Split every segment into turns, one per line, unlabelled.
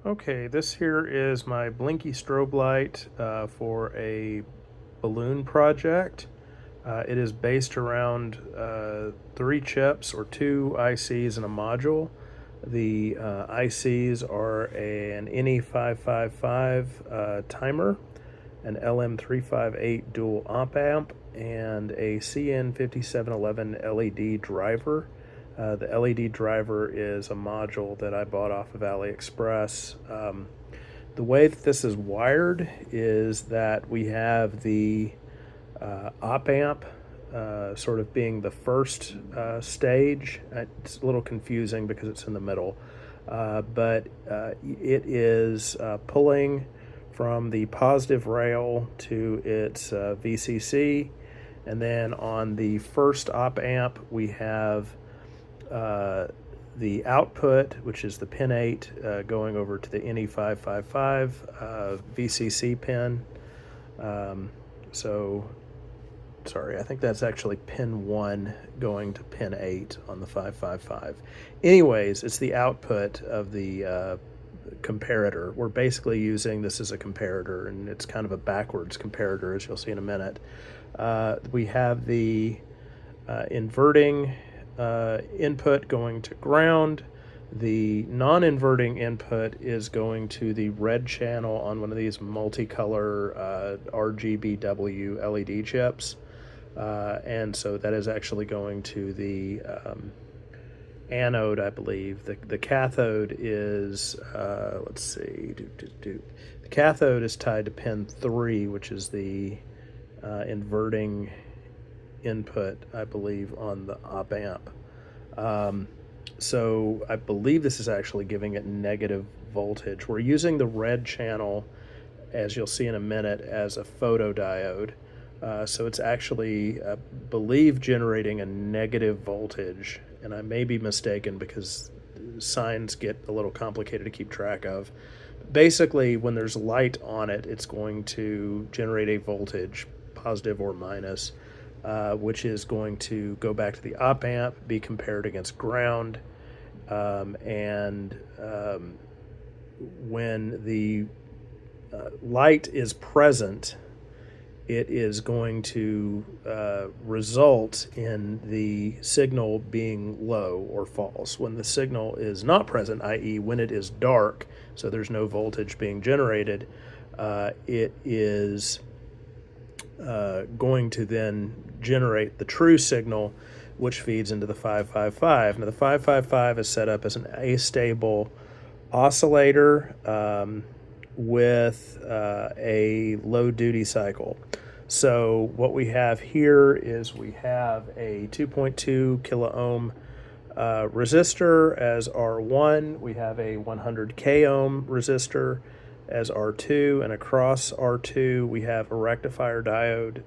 Okay, this here is my Blinky strobe light for a balloon project. It is based around 3 chips or 2 ICs and a module. The ICs are an NE555 timer, an LM358 dual op amp, and a CN5711 LED driver. The LED driver is a module that I bought off of AliExpress. The way that this is wired is that we have the op amp sort of being the first stage. It's a little confusing because it's in the middle, but it is pulling from the positive rail to its VCC, and then on the first op amp we have the output, which is the pin 8, going over to the NE555 VCC pin. Sorry, I think that's actually pin 1 going to pin 8 on the 555. Anyways, it's the output of the comparator. We're basically using this as a comparator, and it's kind of a backwards comparator, as you'll see in a minute. We have the inverting input going to ground. The non-inverting input is going to the red channel on one of these multicolor RGBW LED chips. And so that is actually going to the anode, I believe. The cathode is, let's see, the cathode is tied to pin 3, which is the inverting input, I believe, on the op amp. So I believe this is actually giving it negative voltage. We're using the red channel, as you'll see in a minute, as a photodiode. So it's actually, I believe, generating a negative voltage, and I may be mistaken because signs get a little complicated to keep track of. Basically, when there's light on it, it's going to generate a voltage, positive or minus, which is going to go back to the op amp, be compared against ground, and when the light is present, it is going to result in the signal being low or false. When the signal is not present, i.e. when it is dark, so there's no voltage being generated, it is going to then generate the true signal, which feeds into the 555. Now the 555 is set up as an astable oscillator with a low duty cycle. So what we have here is we have a 2.2 kilo ohm resistor as R1. We have a 100k ohm resistor as R2, and across R2 we have a rectifier diode.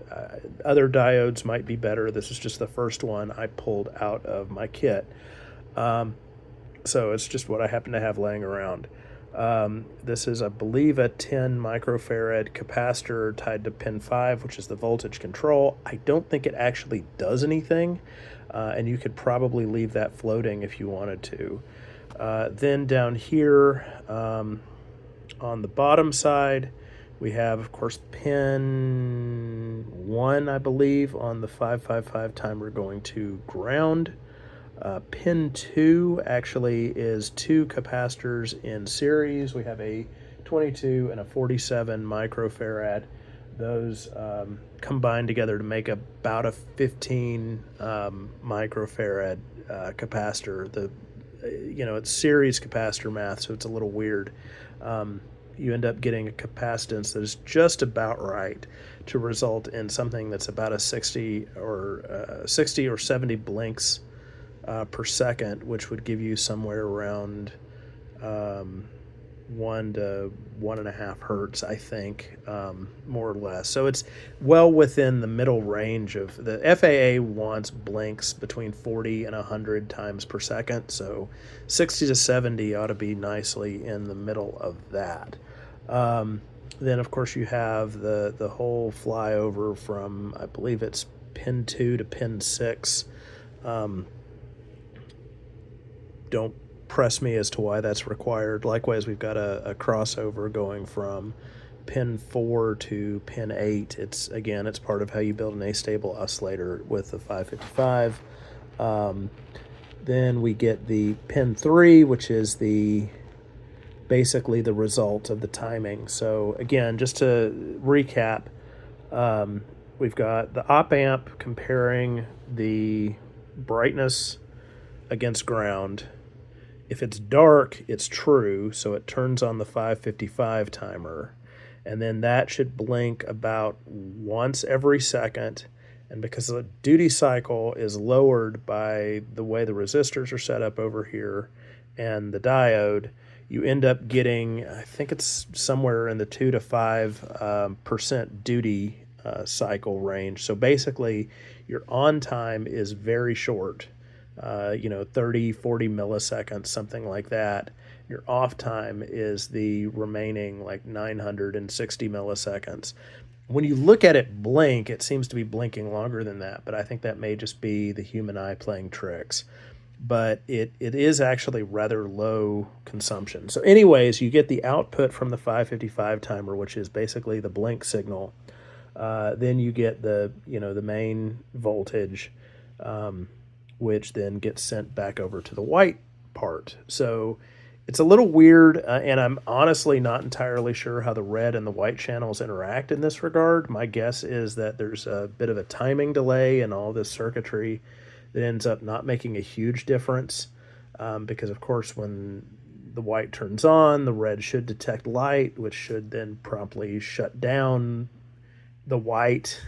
Other diodes might be better. This is just the first one I pulled out of my kit. So it's just what I happen to have laying around. This is, I believe, a 10 microfarad capacitor tied to pin 5, which is the voltage control. I don't think it actually does anything, and you could probably leave that floating if you wanted to. Then down here on the bottom side, we have, of course, pin 1, I believe, on the 555 timer going to ground. Pin 2 actually is 2 capacitors in series. We have a 22 and a 47 microfarad. Those combine together to make about a 15 microfarad capacitor. It's series capacitor math, so it's a little weird. You end up getting a capacitance that is just about right to result in something that's about a 60 or 70 blinks per second, which would give you somewhere around 1 to 1.5 hertz, I think, more or less. So it's well within the middle range of the FAA wants blinks between 40 and 100 times per second. So 60 to 70 ought to be nicely in the middle of that. Then, of course, you have the whole flyover from, I believe it's pin 2 to pin 6. Don't press me as to why that's required. Likewise, we've got a crossover going from pin 4 to pin 8. It's part of how you build an astable oscillator with the 555. Then we get the pin 3, which is basically the result of the timing. So again, just to recap, we've got the op amp comparing the brightness against ground. If it's dark, it's true, so it turns on the 555 timer, and then that should blink about once every second. And because the duty cycle is lowered by the way the resistors are set up over here and the diode, you end up getting, I think it's somewhere in the 2 to 5% duty cycle range. So basically, your on time is very short, 30, 40 milliseconds, something like that. Your off time is the remaining like 960 milliseconds. When you look at it blink, it seems to be blinking longer than that, but I think that may just be the human eye playing tricks. But it is actually rather low consumption. So anyways, you get the output from the 555 timer, which is basically the blink signal. Then you get the main voltage, which then gets sent back over to the white part. So it's a little weird, and I'm honestly not entirely sure how the red and the white channels interact in this regard. My guess is that there's a bit of a timing delay in all this circuitry that ends up not making a huge difference, because of course when the white turns on, the red should detect light, which should then promptly shut down the white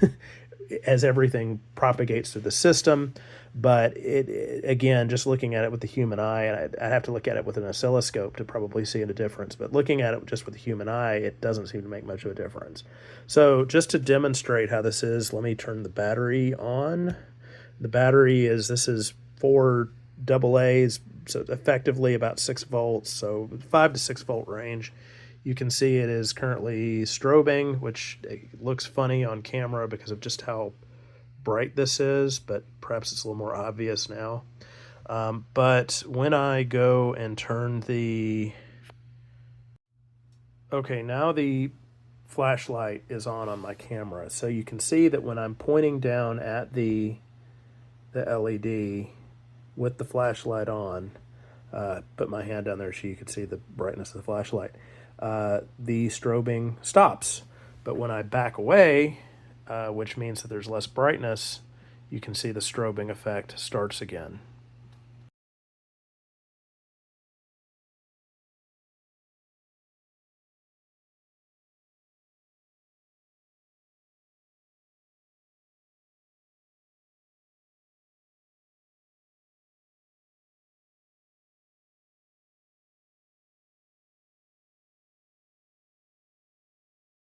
as everything propagates through the system. But it again, just looking at it with the human eye, and I'd have to look at it with an oscilloscope to probably see a difference, but looking at it just with the human eye, it doesn't seem to make much of a difference. So just to demonstrate how this is, let me turn the battery on. The battery this is 4 AA's, so effectively about 6 volts, so 5 to 6 volt range. You can see it is currently strobing, which looks funny on camera because of just how bright this is, but perhaps it's a little more obvious now. But when I go and turn okay, now the flashlight is on my camera. So you can see that when I'm pointing down at the LED with the flashlight on, put my hand down there so you can see the brightness of the flashlight, the strobing stops. But when I back away, which means that there's less brightness, you can see the strobing effect starts again.